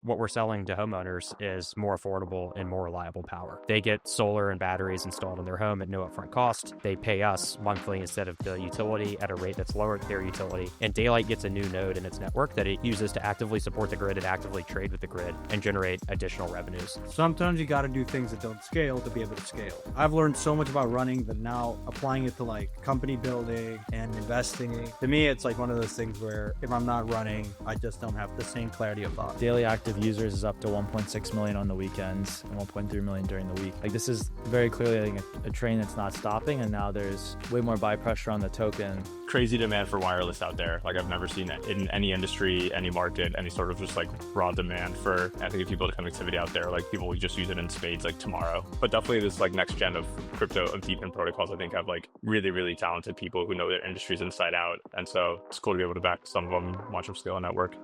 what we're selling to homeowners is more affordable and more reliable power. They get solar and batteries installed in their home at no upfront cost. They pay us monthly instead of the utility at a rate that's lower than their utility. And Daylight gets a new node in its network that it uses to actively support the grid and actively trade with the grid and generate additional revenues. Sometimes you got to do things that don't scale to be able to scale. I've learned so much about running that now applying it to like company building and investing. To me, it's like one of those things where if I'm not running, I just don't have the same clarity of thought. Daily active users is up to 1.6 million on the weekends and 1.3 million during the week. Like this is very clearly like a train that's not stopping, and now there's way more buy pressure on the token. Crazy demand for wireless out there. Like I've never seen it in any industry, any market, any sort of just like raw demand for I think people to connectivity out there. Like people will just use it in spades like tomorrow. But definitely this like next gen of crypto of DePIN protocols, I think have like really, really talented people who know their industries inside out. And so it's cool to be able to back some of them, watch them scale a network.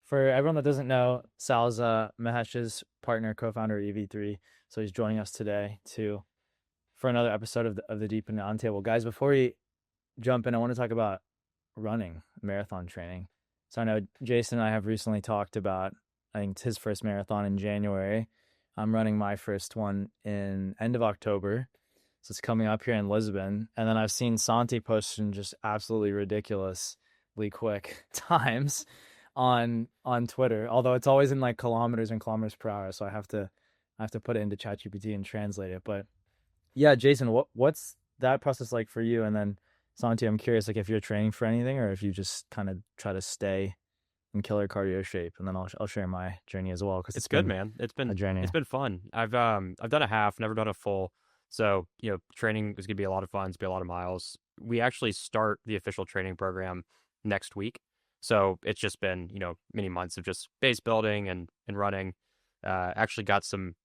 For everyone that doesn't know, Sal's Mahesh's partner, co-founder of EV3. So he's joining us today for another episode of the DePIN Roundtable. Guys, before we jump in, I want to talk about running, marathon training. So I know Jason and I have recently talked about, I think it's his first marathon in January. I'm running my first one in end of October. So it's coming up here in Lisbon. And then I've seen Santi posting just absolutely ridiculously quick times on Twitter, although it's always in like kilometers and kilometers per hour. So I have to put it into ChatGPT and translate it. But yeah, Jason, what's that process like for you? And then Santi, I'm curious, like if you're training for anything or if you just kind of try to stay in killer cardio shape, and then I'll share my journey as well. Cause it's good, man. It's been a journey. It's been fun. I've done a half, never done a full. So, training is going to be a lot of fun. It's going to be a lot of miles. We actually start the official training program next week. So it's just been, many months of just base building and running. Actually got some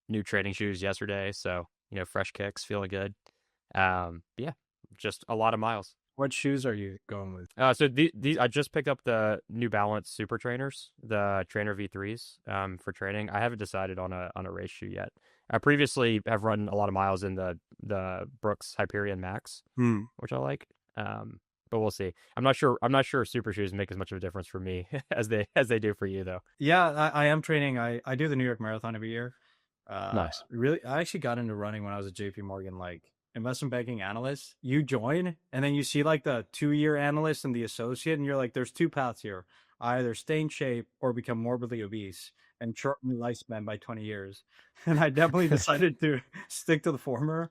new training shoes yesterday. So, fresh kicks, feeling good. Yeah, just a lot of miles. What shoes are you going with? So these I just picked up the New Balance Super Trainers, the Trainer V3s, for training. I haven't decided on a race shoe yet. I previously have run a lot of miles in the Brooks Hyperion Max, which I like. But we'll see. I'm not sure super shoes make as much of a difference for me as they do for you though. Yeah, I am training. I do the New York Marathon every year. Nice. Really, I actually got into running when I was at JP Morgan, like investment banking analyst. You join and then you see like the 2-year analyst and the associate, and you're like, there's two paths here. I either stay in shape or become morbidly obese and shorten my lifespan by 20 years. And I definitely decided to stick to the former.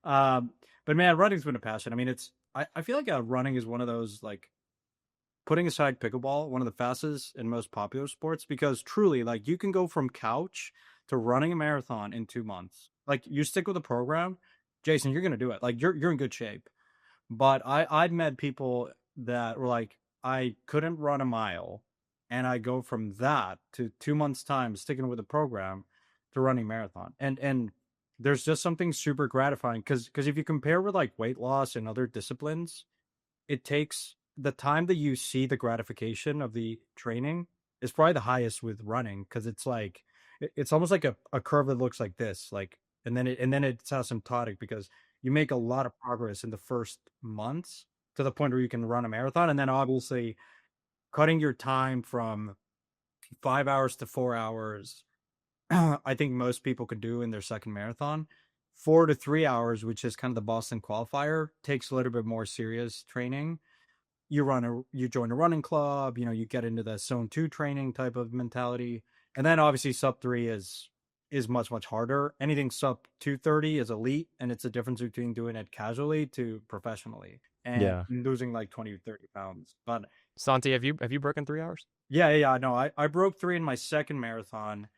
But man, running's been a passion. I mean, I feel like running is one of those, like, putting aside pickleball, one of the fastest and most popular sports, because truly, like, you can go from couch to running a marathon in 2 months. Like, you stick with the program, Jason, you're going to do it. Like, you're in good shape. But I'd met people that were like, I couldn't run a mile, and I go from that to 2 months' time sticking with the program to running marathon. And there's just something super gratifying because if you compare with like weight loss and other disciplines, it takes the time that you see the gratification of the training is probably the highest with running, because it's like it's almost like a curve that looks like this, like and then it's asymptotic because you make a lot of progress in the first months to the point where you can run a marathon, and then obviously cutting your time from 5 hours to 4 hours. I think most people could do in their second marathon. 4 to 3 hours, which is kind of the Boston qualifier, takes a little bit more serious training. You join a running club, you get into the zone 2 training type of mentality. And then obviously sub 3 is much, much harder. Anything sub 230 is elite, and it's a difference between doing it casually to professionally and losing like 20 or 30 pounds. But Santi, have you broken 3 hours? Yeah. No, I broke 3 in my second marathon.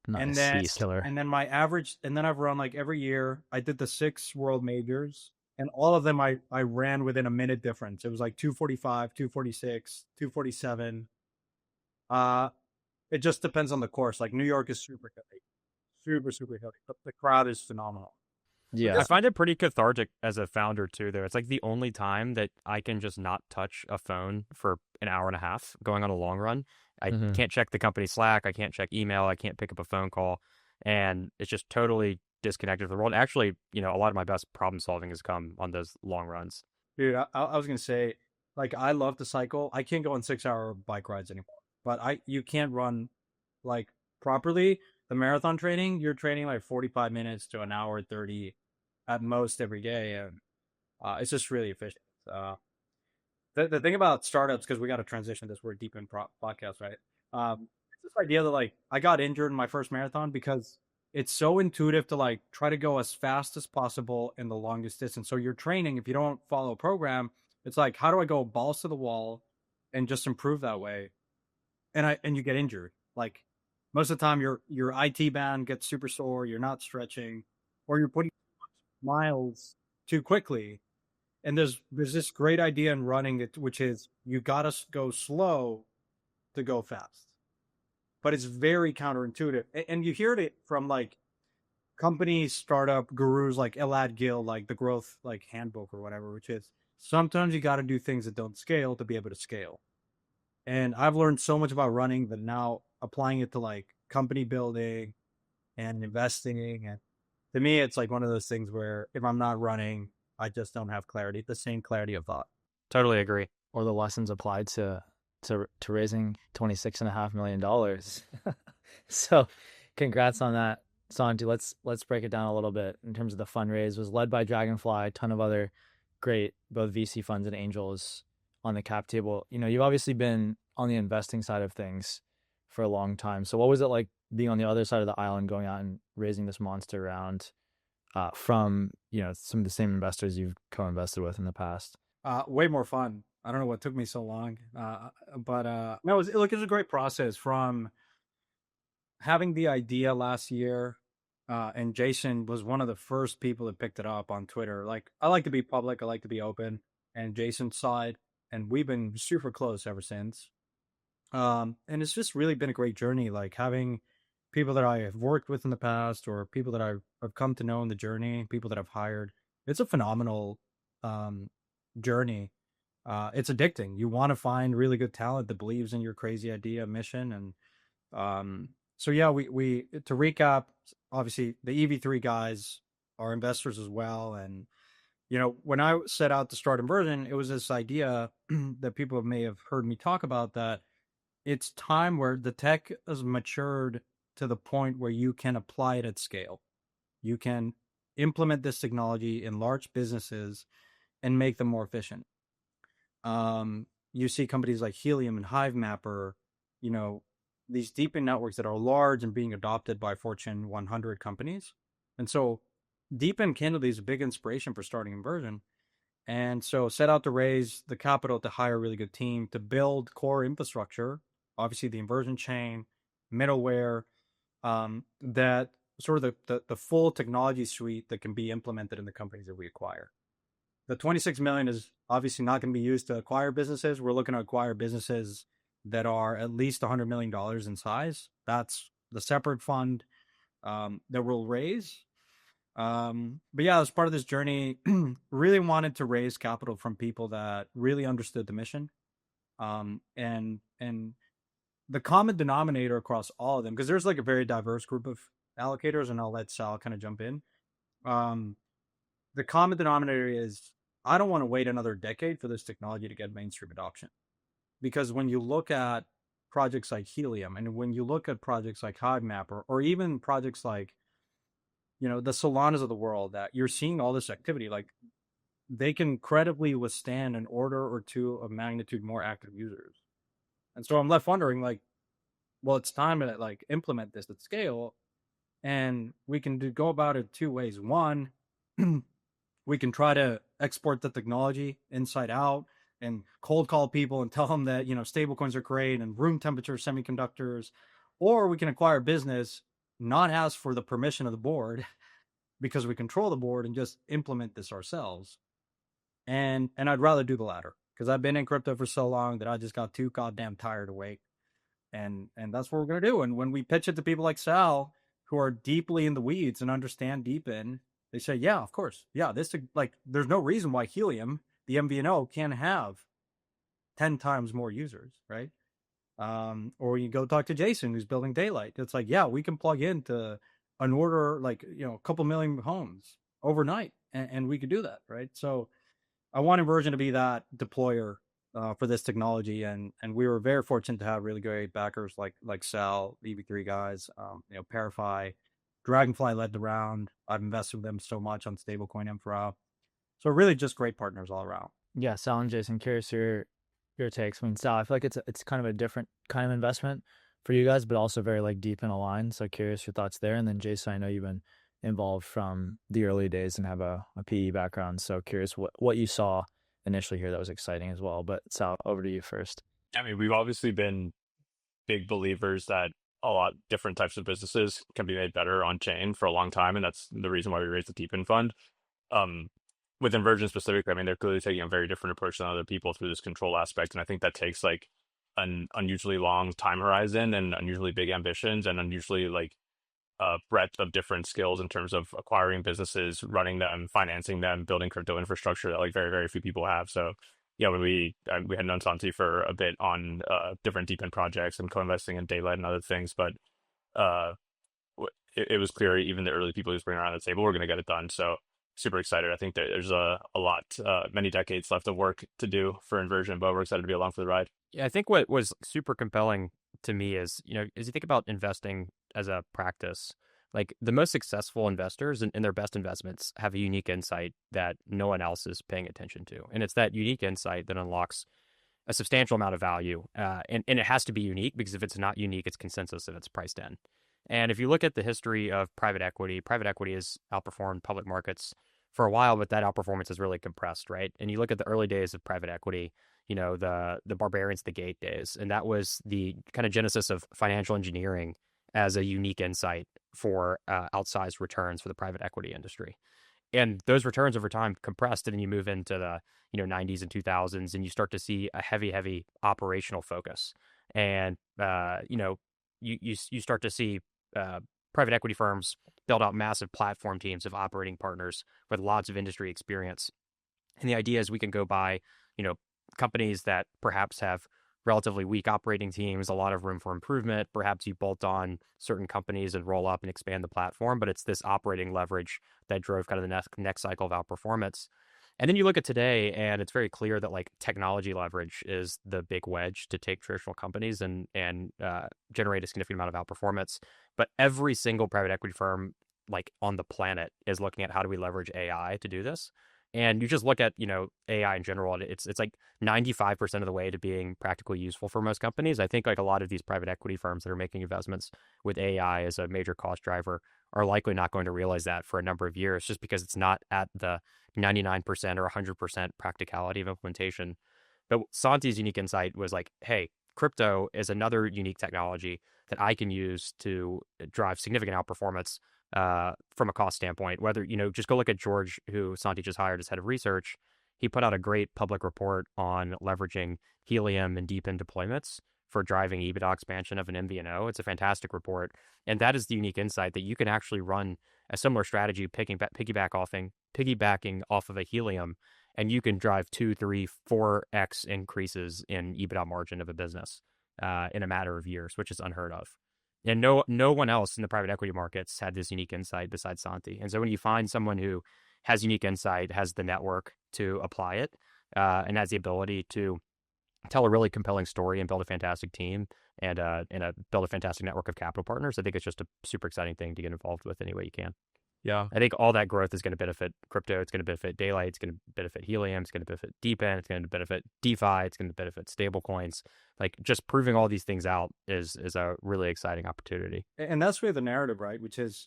Nice. And then my average, and then I've run like every year. I did the 6 world majors, and all of them I ran within a minute difference. It was like 2:45, 2:46, 2:47. It just depends on the course. Like New York is super hilly, super hilly, but the crowd is phenomenal. Yeah, I find it pretty cathartic as a founder too, though. It's like the only time that I can just not touch a phone for an hour and a half going on a long run. I can't check the company Slack. I can't check email. I can't pick up a phone call. And it's just totally disconnected from the world. Actually, a lot of my best problem solving has come on those long runs. Dude, I was gonna say, like, I love to cycle. I can't go on 6 hour bike rides anymore. But you can't run like properly. The marathon training, you're training like 45 minutes to an hour 30 at most every day, and it's just really efficient. The thing about startups, because we got to transition this, we're deep in podcast, right? It's this idea that like I got injured in my first marathon because it's so intuitive to like try to go as fast as possible in the longest distance. So you're training, if you don't follow a program, it's like, how do I go balls to the wall and just improve that way? And you get injured. Like most of the time your IT band gets super sore, you're not stretching, or you're putting miles too quickly. And there's this great idea in running, which is you gotta go slow to go fast, but it's very counterintuitive. And you hear it from like company startup gurus like Elad Gil, like the growth like handbook or whatever, which is sometimes you got to do things that don't scale to be able to scale. And I've learned so much about running that now applying it to like company building and investing. And to me, it's like one of those things where if I'm not running, I just don't have clarity, the same clarity of thought. Totally agree. Or the lessons applied to raising $26.5 million. So congrats on that, Santi. Let's break it down a little bit in terms of the fundraise. It was led by Dragonfly, a ton of other great both VC funds and angels on the cap table. You've obviously been on the investing side of things for a long time. So what was it like being on the other side of the aisle and going out and raising this monster round from some of the same investors you've co-invested with in the past? Way more fun. I don't know what took me so long, but no, it was a great process from having the idea last year. And Jason was one of the first people that picked it up on Twitter. Like, I like to be public, I like to be open, and Jason saw it, and we've been super close ever since. And it's just really been a great journey, like having people that I have worked with in the past or people that I've come to know in the journey, people that I've hired. It's a phenomenal journey. It's addicting. You want to find really good talent that believes in your crazy idea, mission. And so yeah, we to recap, obviously the EV3 guys are investors as well. And when I set out to start Inversion, it was this idea that people may have heard me talk about, that it's time where the tech has matured to the point where you can apply it at scale. You can implement this technology in large businesses and make them more efficient. You see companies like Helium and HiveMapper, these DePIN networks that are large and being adopted by Fortune 100 companies. And so DePIN candidly is a big inspiration for starting Inversion. And so set out to raise the capital to hire a really good team to build core infrastructure, obviously the Inversion chain, middleware, that sort of the full technology suite that can be implemented in the companies that we acquire. The 26 million is obviously not going to be used to acquire businesses. We're looking to acquire businesses that are at least $100 million in size. That's the separate fund that we'll raise. But yeah, as part of this journey, really wanted to raise capital from people that really understood the mission. And the common denominator across all of them, because there's like a very diverse group of allocators, and I'll let Sal kind of jump in. The common denominator is, I don't want to wait another decade for this technology to get mainstream adoption. Because when you look at projects like Helium, and when you look at projects like HiveMapper, or even projects like, the Solanas of the world, that you're seeing all this activity, like they can credibly withstand an order or two of magnitude more active users. And so I'm left wondering, like, well, it's time to like implement this at scale, and we can go about it two ways. One, we can try to export the technology inside out and cold call people and tell them that, stablecoins are great and room temperature semiconductors, or we can acquire business, not ask for the permission of the board because we control the board, and just implement this ourselves. And I'd rather do the latter, because I've been in crypto for so long that I just got too goddamn tired to wait. And that's what we're going to do. And when we pitch it to people like Sal, who are deeply in the weeds and understand DePIN, they say, yeah, of course. Yeah, this, like, there's no reason why Helium, the MVNO, can have 10 times more users, right? Or you go talk to Jason, who's building Daylight. It's like, yeah, we can plug into an order like, a couple million homes overnight, and we could do that, right? So I want Inversion to be that deployer for this technology, and we were very fortunate to have really great backers like Sal, EV3 guys, Parify, Dragonfly led the round. I've invested with them so much on stablecoin infra, so really just great partners all around. Yeah, Sal and Jason, curious your takes. I mean, Sal, I feel like it's kind of a different kind of investment for you guys, but also very like deep and aligned. So curious your thoughts there. And then Jason, I know you've been involved from the early days and have a PE background. So curious what you saw initially here that was exciting as well. But Sal, over to you first. I mean, we've obviously been big believers that a lot different types of businesses can be made better on chain for a long time, and that's the reason why we raised the DePIN fund. Um, with Inversion specifically, I mean, they're clearly taking a very different approach than other people through this control aspect, and I think that takes like an unusually long time horizon and unusually big ambitions and unusually like breadth of different skills in terms of acquiring businesses, running them, financing them, building crypto infrastructure that like very, very few people have. So yeah, when we had known Santi for a bit on different DePIN projects and co-investing in Daylight and other things, but uh, it was clear even the early people who's bringing around the table were going to get it done. So super excited. I think that there's a lot, many decades left of work to do for Inversion, but we're excited to be along for the ride. Yeah, I think what was super compelling to me is, as you think about investing as a practice, like the most successful investors in their best investments have a unique insight that no one else is paying attention to. And it's that unique insight that unlocks a substantial amount of value. And it has to be unique, because if it's not unique, it's consensus and it's priced in. And if you look at the history of private equity has outperformed public markets for a while, but that outperformance is really compressed, right? And you look at the early days of private equity, the barbarians, the gate days, and that was the kind of genesis of financial engineering as a unique insight for outsized returns for the private equity industry. And those returns over time compressed, and then you move into the 90s and 2000s, and you start to see a heavy operational focus. And you start to see private equity firms build out massive platform teams of operating partners with lots of industry experience. And the idea is we can go buy, companies that perhaps have relatively weak operating teams, a lot of room for improvement. Perhaps you bolt on certain companies and roll up and expand the platform, but it's this operating leverage that drove kind of the next cycle of outperformance. And then you look at today, and it's very clear that like technology leverage is the big wedge to take traditional companies and generate a significant amount of outperformance. But every single private equity firm like on the planet is looking at how do we leverage AI to do this. And you just look at, AI in general, and it's like 95% of the way to being practically useful for most companies. I think like a lot of these private equity firms that are making investments with AI as a major cost driver are likely not going to realize that for a number of years, just because it's not at the 99% or 100% practicality of implementation. But Santi's unique insight was like, hey, crypto is another unique technology that I can use to drive significant outperformance from a cost standpoint. Whether, just go look at George, who Santi just hired as head of research. He put out a great public report on leveraging Helium and DePIN deployments for driving EBITDA expansion of an MVNO. It's a fantastic report. And that is the unique insight that you can actually run a similar strategy, piggybacking off of a Helium, and you can drive 2, 3, 4x increases in EBITDA margin of a business in a matter of years, which is unheard of. And no one else in the private equity markets had this unique insight besides Santi. And so when you find someone who has unique insight, has the network to apply it, and has the ability to tell a really compelling story and build a fantastic team and build a fantastic network of capital partners, I think it's just a super exciting thing to get involved with any way you can. Yeah. I think all that growth is going to benefit crypto. It's going to benefit Daylight. It's going to benefit Helium. It's going to benefit DePIN. It's going to benefit DeFi. It's going to benefit stablecoins. Like just proving all these things out is a really exciting opportunity. And that's really the narrative, right? Which is,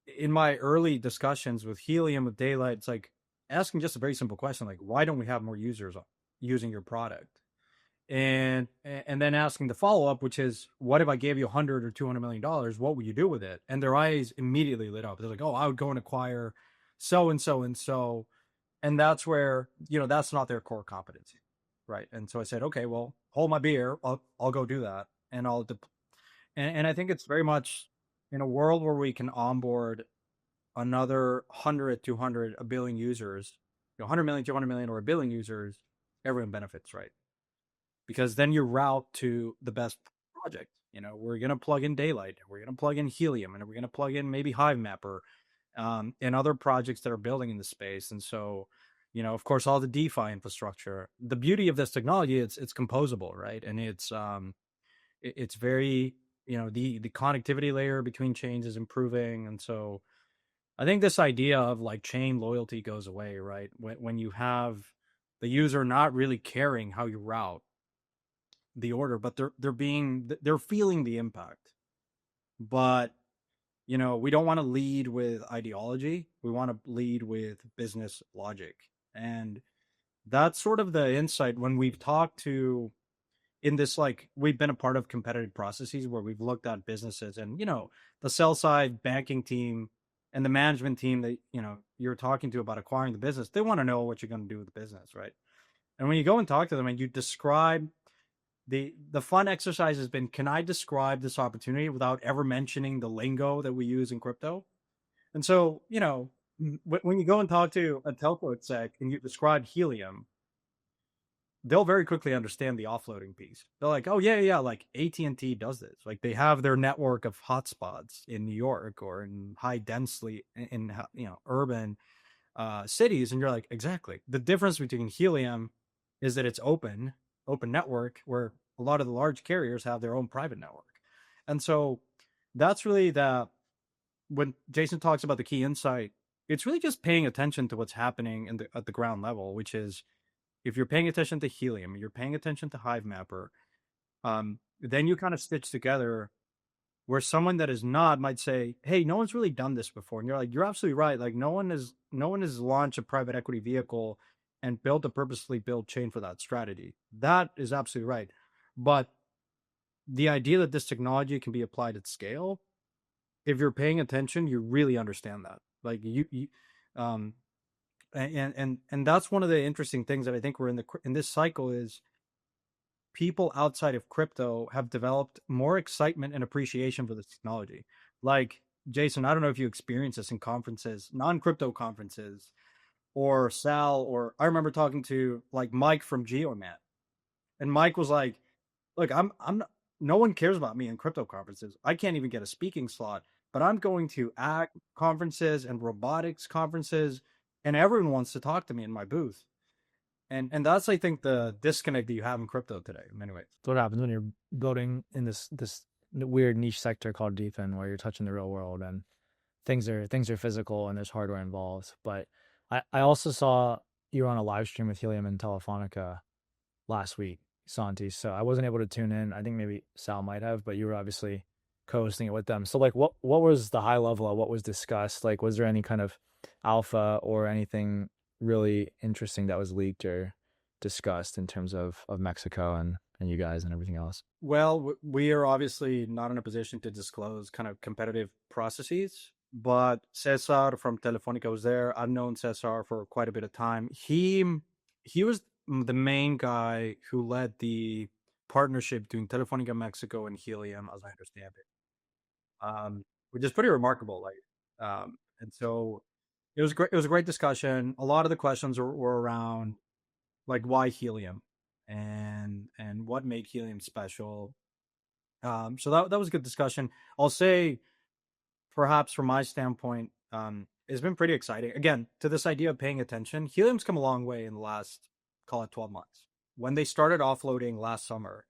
in my early discussions with Helium, with Daylight, it's like asking just a very simple question, like, why don't we have more users using your product? And then asking the follow-up, which is, what if I gave you $100 or $200 million? What would you do with it? And their eyes immediately lit up. They're like, oh, I would go and acquire so and so and so. And that's where, that's not their core competency, right? And so I said, okay, well, hold my beer. I'll go do that. And and I think it's very much in a world where we can onboard another 100, 200, a billion users, 100 million, 200 million, or a billion users, everyone benefits, right? Because then you route to the best project, We're going to plug in Daylight, we're going to plug in Helium, and we're going to plug in maybe Hivemapper, and other projects that are building in the space. And so, of course, all the DeFi infrastructure. The beauty of this technology, it's composable, right? And it's very, the connectivity layer between chains is improving. And so I think this idea of like chain loyalty goes away, right? When you have the user not really caring how you route the order, but they're feeling the impact. But we don't want to lead with ideology. We want to lead with business logic. And that's sort of the insight when we've talked to in this, like, we've been a part of competitive processes where we've looked at businesses and, the sell side banking team and the management team that, you're talking to about acquiring the business, they want to know what you're going to do with the business, right? And when you go and talk to them and you describe the fun exercise has been, can I describe this opportunity without ever mentioning the lingo that we use in crypto? And so, when you go and talk to a telco exec and you describe Helium, they'll very quickly understand the offloading piece. They're like, oh yeah, like AT&T does this. Like they have their network of hotspots in New York or in high densely in urban cities, and you're like, exactly. The difference between Helium is that it's open network, where a lot of the large carriers have their own private network. And so that's really when Jason talks about the key insight, it's really just paying attention to what's happening at the ground level, which is, if you're paying attention to Helium, you're paying attention to Hivemapper, then you kind of stitch together where someone that is not might say, hey, no one's really done this before. And you're like, you're absolutely right. Like no one has launched a private equity vehicle and built a purposely built chain for that strategy. That is absolutely right. But the idea that this technology can be applied at scale, if you're paying attention, you really understand that. Like and that's one of the interesting things that I think we're in this cycle is people outside of crypto have developed more excitement and appreciation for this technology. Like Jason, I don't know if you experience this in conferences, non-crypto conferences, or Sal, or I remember talking to like Mike from GeoMat, and Mike was like, "Look, I'm not, no one cares about me in crypto conferences. I can't even get a speaking slot, but I'm going to ACT conferences and robotics conferences, and everyone wants to talk to me in my booth." And that's, I think, the disconnect that you have in crypto today in many ways. That's what happens when you're building in this weird niche sector called DePIN, where you're touching the real world and things are physical and there's hardware involved. But I also saw you were on a live stream with Helium and Telefonica last week, Santi. So I wasn't able to tune in. I think maybe Sal might have, but you were obviously co-hosting it with them. So like what was the high level of what was discussed? Like was there any kind of alpha or anything really interesting that was leaked or discussed in terms of Mexico and you guys and everything else? Well, we are obviously not in a position to disclose kind of competitive processes, but Cesar from Telefonica was there. I've known Cesar for quite a bit of time. He was the main guy who led the partnership between Telefonica Mexico and Helium, as I understand it, which is pretty remarkable. And so it was great. It was a great discussion. A lot of the questions were around like why Helium and what made Helium special. So that was a good discussion. I'll say, perhaps from my standpoint, it's been pretty exciting. Again, to this idea of paying attention, Helium's come a long way in the last, call it 12 months. When they started offloading last summer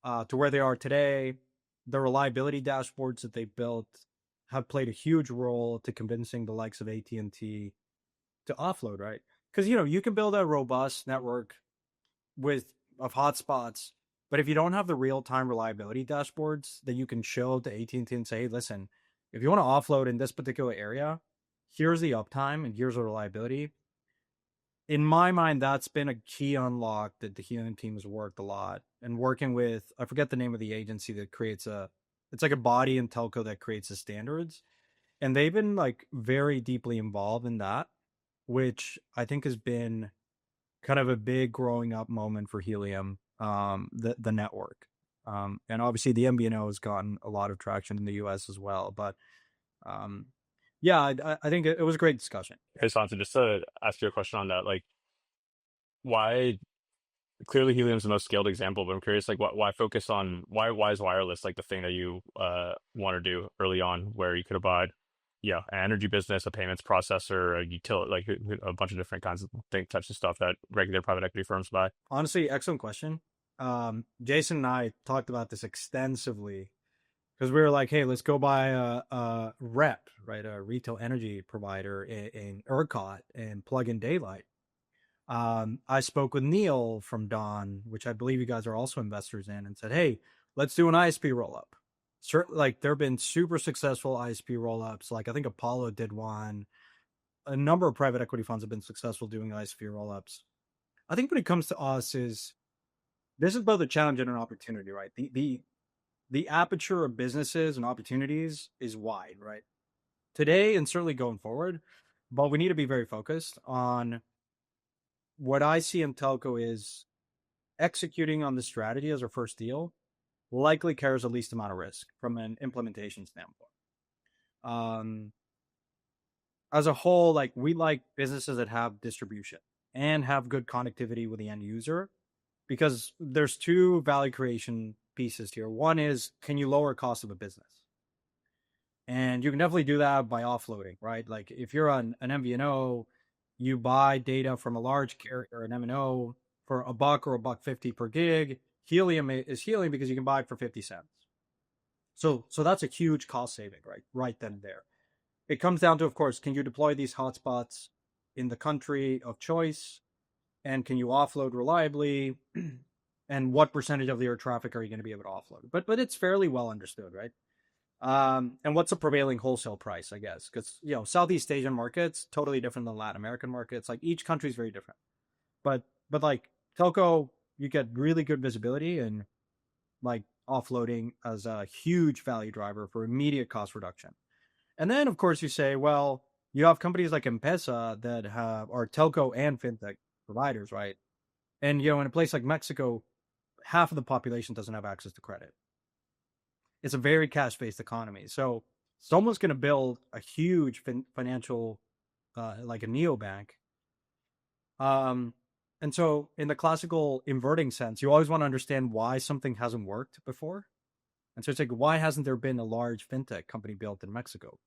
to where they are today, the reliability dashboards that they built have played a huge role to convincing the likes of AT&T to offload, right? Because you can build a robust network of hotspots, but if you don't have the real-time reliability dashboards that you can show to AT&T and say, hey, listen, if you want to offload in this particular area, here's the uptime and here's the reliability. In my mind, that's been a key unlock that the Helium team has worked a lot, and working with, I forget the name of the agency that creates it's like a body in telco that creates the standards. And they've been like very deeply involved in that, which I think has been kind of a big growing up moment for Helium, the network. And obviously the MVNO has gotten a lot of traction in the US as well. But yeah, I think it was a great discussion. Hey, Santi, just to ask you a question on that, like, why clearly Helium's the most scaled example, but I'm curious, like, why focus on why is wireless like the thing that you want to do early on, where you could have bought, yeah, an energy business, a payments processor, a utility, like a bunch of different kinds of types of stuff that regular private equity firms buy. Honestly, excellent question. Jason and I talked about this extensively because we were like, hey, let's go buy a rep, right? A retail energy provider in ERCOT and plug in daylight. I spoke with Neil from Dawn, which I believe you guys are also investors in, and said, hey, let's do an ISP roll up. Like there have been super successful ISP roll ups. Like I think Apollo did one. A number of private equity funds have been successful doing ISP roll ups. I think when it comes to us is this is both a challenge and an opportunity, right? The aperture of businesses and opportunities is wide, right? Today and certainly going forward, but we need to be very focused on what I see in telco is executing on the strategy as our first deal likely carries the least amount of risk from an implementation standpoint. As a whole, like we like businesses that have distribution and have good connectivity with the end user because there's two value creation pieces here. One is, can you lower cost of a business? And you can definitely do that by offloading, right? Like if you're on an MVNO, you buy data from a large carrier or an MNO for $1 or $1.50 per gig. Helium is Helium because you can buy it for 50 cents. So that's a huge cost saving, right then and there. It comes down to, of course, can you deploy these hotspots in the country of choice? And can you offload reliably? And what percentage of your traffic are you going to be able to offload? But it's fairly well understood, right? And what's the prevailing wholesale price, I guess? Because, Southeast Asian markets, totally different than Latin American markets. Like each country is very different. But like telco, you get really good visibility and like offloading as a huge value driver for immediate cost reduction. And then, of course, you say, well, you have companies like M-Pesa that are telco and fintech providers, right? And, in a place like Mexico, half of the population doesn't have access to credit. It's a very cash-based economy. So someone's going to build a huge financial, like a neobank. And so in the classical inverting sense, you always want to understand why something hasn't worked before. And so it's like, why hasn't there been a large fintech company built in Mexico?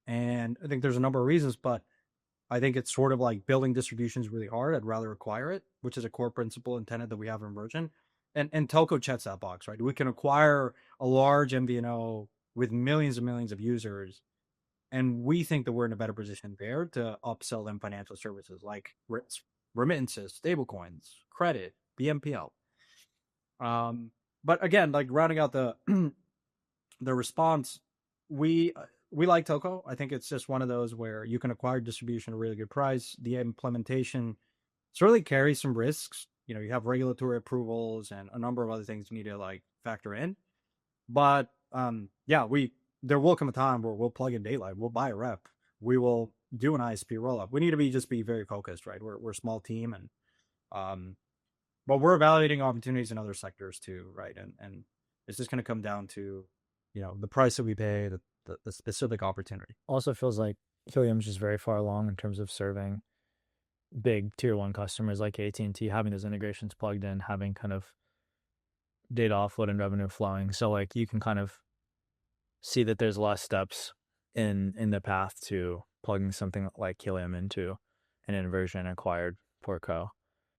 And I think there's a number of reasons, but I think it's sort of like building distribution is really hard. I'd rather acquire it, which is a core principle and tenet that we have in Virgin. And telco checks that box, right? We can acquire a large MVNO with millions and millions of users. And we think that we're in a better position there to upsell them financial services like remittances, stablecoins, credit, BNPL. But again, like rounding out the the response, we like telco. I think it's just one of those where you can acquire distribution at a really good price. The implementation certainly carries some risks. You have regulatory approvals and a number of other things you need to like factor in. But there will come a time where we'll plug in daylight. We'll buy a rep. We will do an ISP roll up. We need to be very focused, right? We're a small team, and but we're evaluating opportunities in other sectors too, right? And it's just going to come down to the price that we pay, the specific opportunity. Also feels like Helium's just very far along in terms of serving big tier one customers like AT&T, having those integrations plugged in, having kind of data offload and revenue flowing. So like you can kind of see that there's a lot of steps in the path to plugging something like Helium into an inversion acquired portco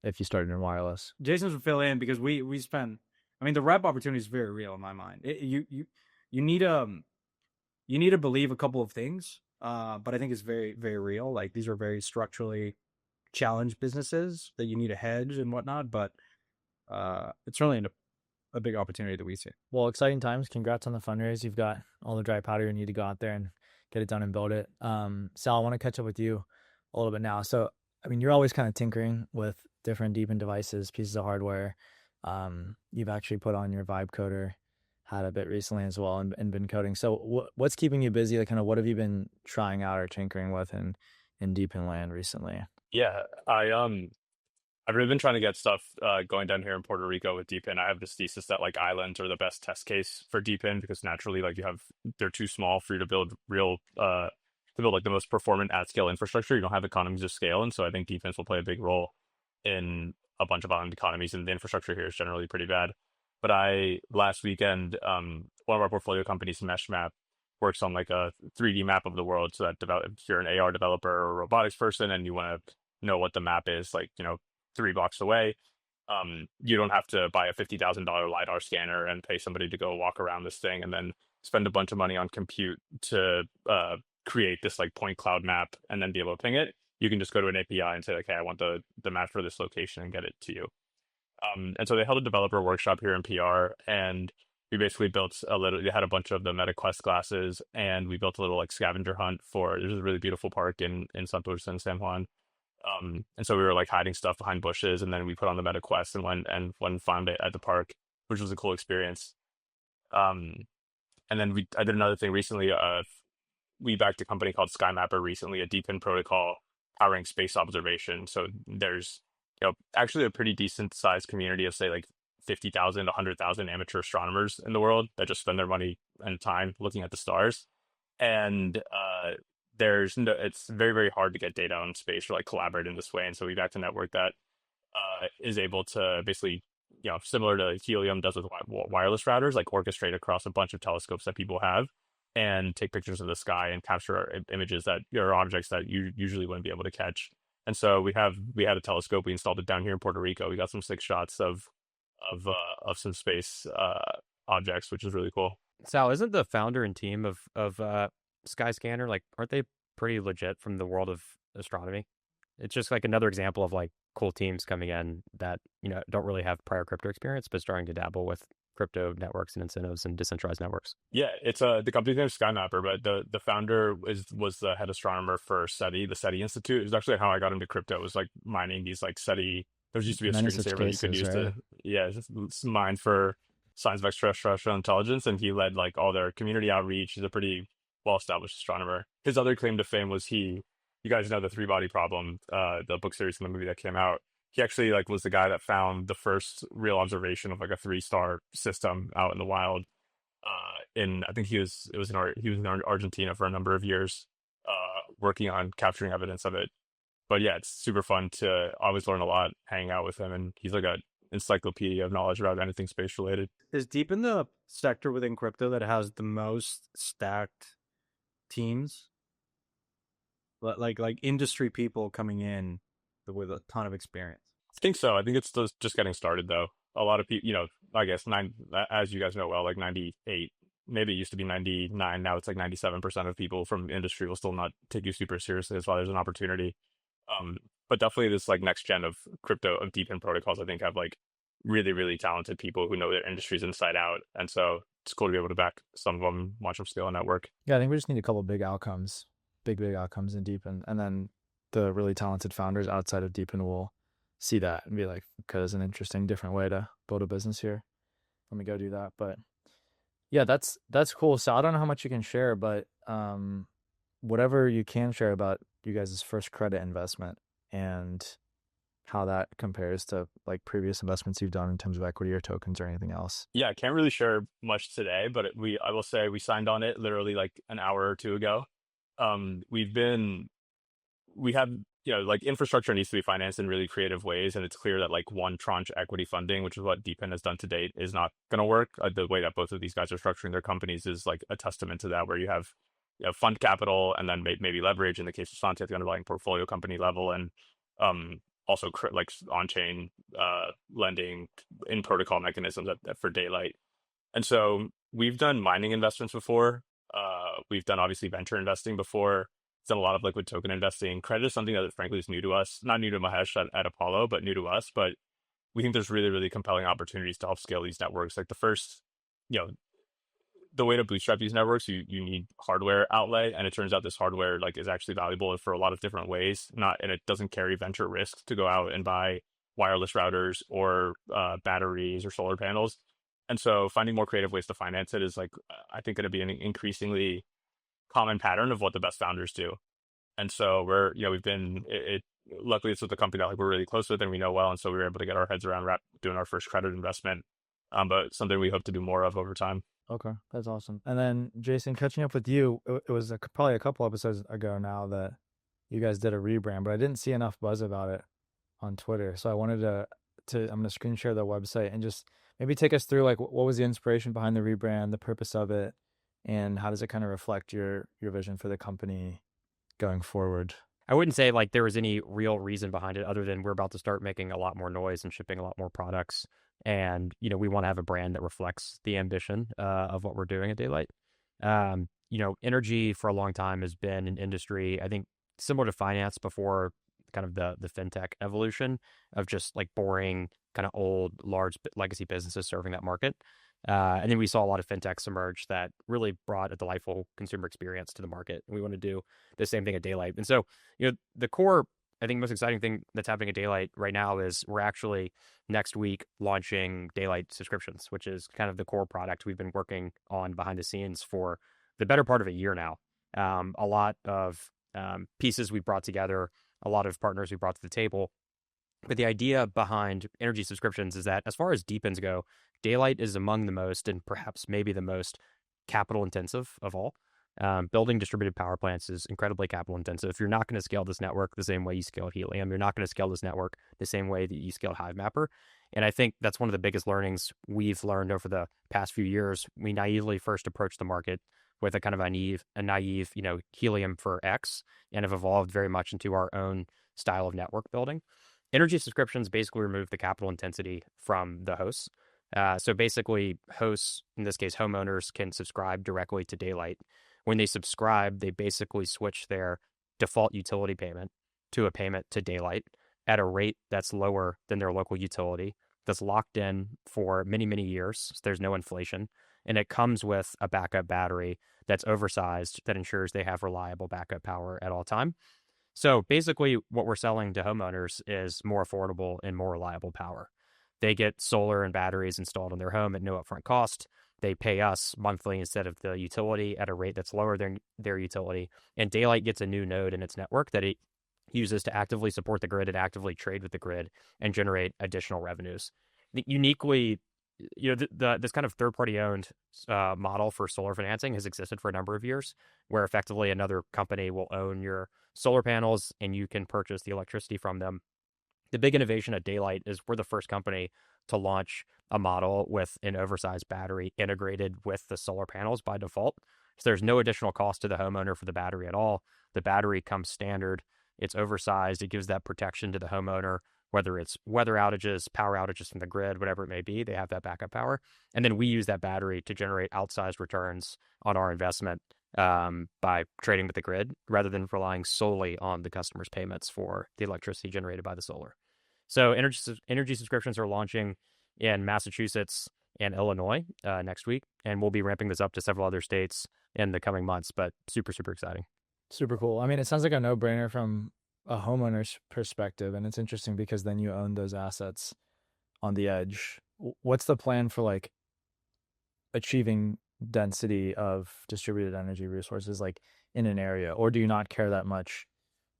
if you started in wireless. Jason's will fill in because we spend. I mean, the rep opportunity is very real in my mind. You need to believe a couple of things, but I think it's very, very real. Like these are very structurally challenged businesses that you need a hedge and whatnot, but it's certainly a big opportunity that we see. Well, exciting times. Congrats on the fundraise. You've got all the dry powder you need to go out there and get it done and build it. Sal, I want to catch up with you a little bit now. So, I mean, you're always kind of tinkering with different DePIN devices, pieces of hardware. You've actually put on your Vibe coder hat a bit recently as well and been coding. So what's keeping you busy? Like kind of what have you been trying out or tinkering with in DePIN land recently? Yeah, I've really been trying to get stuff going down here in Puerto Rico with DePIN. I have this thesis that like islands are the best test case for DePIN because naturally like they're too small for you to build like the most performant at scale infrastructure. You don't have economies of scale, and so I think DePINs will play a big role in a bunch of island economies, and the infrastructure here is generally pretty bad. But last weekend, one of our portfolio companies, MeshMap, works on like a 3D map of the world. So that if you're an AR developer or a robotics person and you want to know what the map is, like, 3 blocks away, you don't have to buy a $50,000 LiDAR scanner and pay somebody to go walk around this thing and then spend a bunch of money on compute to create this like point cloud map and then be able to ping it. You can just go to an API and say, okay, I want the map for this location and get it to you. And so they held a developer workshop here in PR, and we basically built they had a bunch of the MetaQuest glasses, and we built a little like scavenger hunt there's a really beautiful park in Santos and San Juan. And so we were like hiding stuff behind bushes, and then we put on the MetaQuest and went and found it at the park, which was a cool experience. And then I did another thing recently. We backed a company called SkyMapper recently, a DePIN protocol powering space observation. So there's actually a pretty decent sized community of say like 50,000 to 100,000 amateur astronomers in the world that just spend their money and time looking at the stars. And it's very, very hard to get data on space or like collaborate in this way. And so we backed a network that is able to basically, similar to Helium does with wireless routers, like orchestrate across a bunch of telescopes that people have and take pictures of the sky and capture images that are objects that you usually wouldn't be able to catch. And so we had a telescope. We installed it down here in Puerto Rico. We got some sick shots of some space objects, which is really cool. Sal, isn't the founder and team of Skyscanner, like, aren't they pretty legit from the world of astronomy? It's just like another example of like cool teams coming in that don't really have prior crypto experience, but starting to dabble with crypto networks and incentives and decentralized networks. Yeah, it's the company's name is SkyMapper, but the founder was the head astronomer for SETI, the SETI Institute. It was actually how I got into crypto. It was like mining these like SETI. There used to be a screensaver you could use to mine for signs of extraterrestrial intelligence, and he led like all their community outreach. He's a pretty well-established astronomer. His other claim to fame was you guys know the Three Body Problem, the book series and the movie that came out. He actually like was the guy that found the first real observation of like a 3-star system out in the wild. I think he was in Argentina for a number of years, working on capturing evidence of it. But yeah, it's super fun to always learn a lot hanging out with him, and he's like an encyclopedia of knowledge about anything space related. Is DePIN the sector within crypto that has the most stacked teams? Like industry people coming in with a ton of experience. I think so. I think it's just getting started though. A lot of people, I guess as you guys know well, like 98, maybe it used to be 99. Now it's like 97% of people from industry will still not take you super seriously. That's why there's an opportunity. But definitely this like next gen of crypto of DePIN protocols, I think have like really, really talented people who know their industries inside out. And so it's cool to be able to back some of them, watch them scale a network. Yeah, I think we just need a couple big outcomes in DePIN, and then the really talented founders outside of DePIN will see that and be like, okay, there's an interesting different way to build a business here. Let me go do that. But yeah, that's cool. So I don't know how much you can share, but whatever you can share about you guys' first credit investment and how that compares to like previous investments you've done in terms of equity or tokens or anything else. Yeah, I can't really share much today, but I will say we signed on it literally like an hour or two ago. We have, like infrastructure needs to be financed in really creative ways. And it's clear that like one tranche equity funding, which is what DePIN has done to date, is not going to work. The way that both of these guys are structuring their companies is like a testament to that, where you have fund capital and then maybe leverage in the case of Santi at the underlying portfolio company level. And also like on-chain lending in protocol mechanisms for daylight. And so we've done mining investments before. We've done obviously venture investing before. Done a lot of liquid token investing. Credit is something that frankly is new to us, not new to Mahesh at Apollo, but new to us. But we think there's really, really compelling opportunities to help scale these networks. Like the first, the way to bootstrap these networks, you need hardware outlay. And it turns out this hardware like is actually valuable for a lot of different ways. And it doesn't carry venture risk to go out and buy wireless routers or batteries or solar panels. And so finding more creative ways to finance it is like, I think going to be an increasingly common pattern of what the best founders do. And so luckily it's with a company that like we're really close with and we know well. And so we were able to get our heads around doing our first credit investment, but something we hope to do more of over time. Okay, that's awesome. And then Jason, catching up with you, it was probably a couple episodes ago now that you guys did a rebrand, but I didn't see enough buzz about it on Twitter. So I wanted to I'm going to screen share the website and just maybe take us through like what was the inspiration behind the rebrand, the purpose of it, and how does it kind of reflect your vision for the company going forward? I wouldn't say like there was any real reason behind it other than we're about to start making a lot more noise and shipping a lot more products. And, we want to have a brand that reflects the ambition of what we're doing at Daylight. Energy for a long time has been an industry, I think, similar to finance before kind of the fintech evolution of just like boring, kind of old, large legacy businesses serving that market. And then we saw a lot of fintechs emerge that really brought a delightful consumer experience to the market. And we want to do the same thing at Daylight. And so, the core, I think, most exciting thing that's happening at Daylight right now is we're actually next week launching Daylight subscriptions, which is kind of the core product we've been working on behind the scenes for the better part of a year now. A lot of pieces we brought together, a lot of partners we brought to the table. But the idea behind energy subscriptions is that as far as DePINs go, Daylight is among the most, and perhaps maybe the most, capital intensive of all. Building distributed power plants is incredibly capital intensive. You're not going to scale this network the same way you scaled Helium. You're not going to scale this network the same way that you scaled HiveMapper. And I think that's one of the biggest learnings we've learned over the past few years. We naively first approached the market with a kind of a naive, Helium for X, and have evolved very much into our own style of network building. Energy subscriptions basically remove the capital intensity from the hosts. So basically, hosts, in this case homeowners, can subscribe directly to Daylight. When they subscribe, they basically switch their default utility payment to a payment to Daylight at a rate that's lower than their local utility, that's locked in for many, many years. So there's no inflation. And it comes with a backup battery that's oversized that ensures they have reliable backup power at all time. So basically, what we're selling to homeowners is more affordable and more reliable power. They get solar and batteries installed in their home at no upfront cost. They pay us monthly instead of the utility at a rate that's lower than their utility. And Daylight gets a new node in its network that it uses to actively support the grid and actively trade with the grid and generate additional revenues. Uniquely, this kind of third-party owned model for solar financing has existed for a number of years, where effectively another company will own your solar panels and you can purchase the electricity from them. The big innovation at Daylight is we're the first company to launch a model with an oversized battery integrated with the solar panels by default. So there's no additional cost to the homeowner for the battery at all. The battery comes standard. It's oversized. It gives that protection to the homeowner, whether it's weather outages, power outages from the grid, whatever it may be, they have that backup power. And then we use that battery to generate outsized returns on our investment by trading with the grid rather than relying solely on the customer's payments for the electricity generated by the solar. So energy subscriptions are launching in Massachusetts and Illinois next week, and we'll be ramping this up to several other states in the coming months, but super, super exciting. Super cool. I mean, it sounds like a no-brainer from a homeowner's perspective, and it's interesting because then you own those assets on the edge. What's the plan for like achieving density of distributed energy resources like in an area, or do you not care that much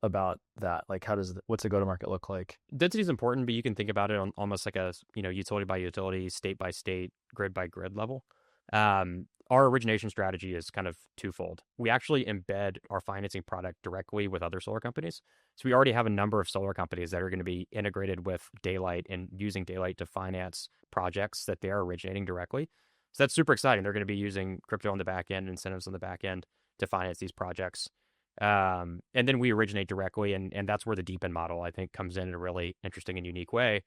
about that? Like, what's the go-to-market look like? Density is important, but you can think about it on almost like a utility by utility, state by state, grid by grid level. Our origination strategy is kind of twofold. We actually embed our financing product directly with other solar companies. So we already have a number of solar companies that are going to be integrated with Daylight and using Daylight to finance projects that they are originating directly. So that's super exciting. They're going to be using crypto on the back end, incentives on the back end to finance these projects. And then we originate directly, and that's where the DePIN model, I think, comes in a really interesting and unique way.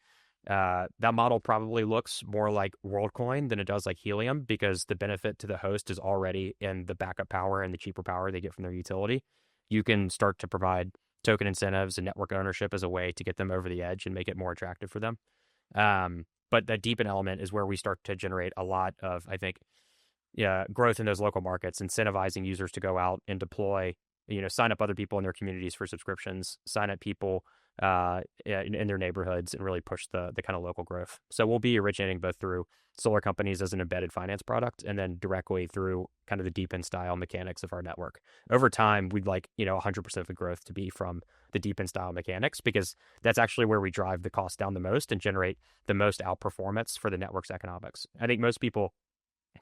That model probably looks more like WorldCoin than it does like Helium, because the benefit to the host is already in the backup power and the cheaper power they get from their utility. You can start to provide token incentives and network ownership as a way to get them over the edge and make it more attractive for them. But that DePIN element is where we start to generate a lot of, I think, growth in those local markets, incentivizing users to go out and deploy, sign up other people in their communities for subscriptions, sign up people in their neighborhoods, and really push the kind of local growth. So we'll be originating both through solar companies as an embedded finance product, and then directly through kind of the DePIN style mechanics of our network. Over time, we'd like 100% of the growth to be from the DePIN style mechanics, because that's actually where we drive the cost down the most and generate the most outperformance for the network's economics. I think most people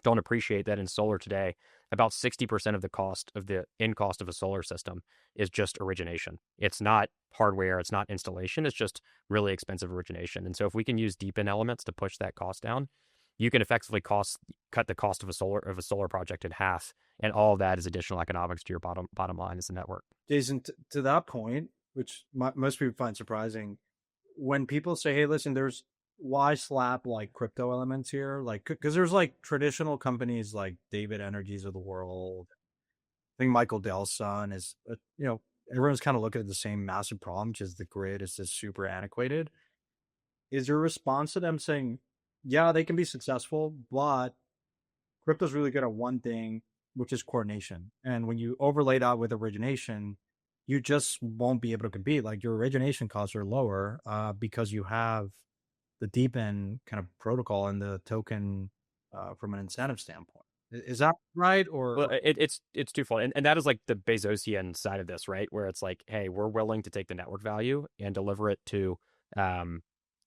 don't appreciate that in solar today, about 60% of the cost of the in cost of a solar system is just origination. It's not hardware, it's not installation, it's just really expensive origination. And so if we can use DePIN elements to push that cost down, you can effectively cut the cost of a solar project in half, and all of that is additional economics to your bottom line as a network. Jason, to that point, which most people find surprising, when people say, "Hey, listen, there's why slap like crypto elements here?" Like, because there's like traditional companies like David Energies of the world. I think Michael Dell's son is, everyone's kind of looking at the same massive problem, which is the grid is just super antiquated. Is your response to them saying, "Yeah, they can be successful, but crypto's really good at one thing, which is coordination. And when you overlay that with origination, you just won't be able to compete. Like your origination costs are lower because you have the DePIN kind of protocol and the token from an incentive standpoint." Is that right? Well, it's twofold, and that is like the Bezosian side of this, right? Where it's like, hey, we're willing to take the network value and deliver it um,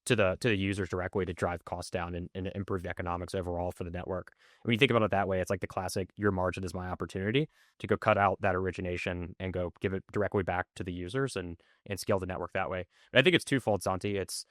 to the users directly to drive costs down and improve the economics overall for the network. When you think about it that way, it's like the classic: your margin is my opportunity to go cut out that origination and go give it directly back to the users and scale the network that way. But I think it's twofold, Santi. It's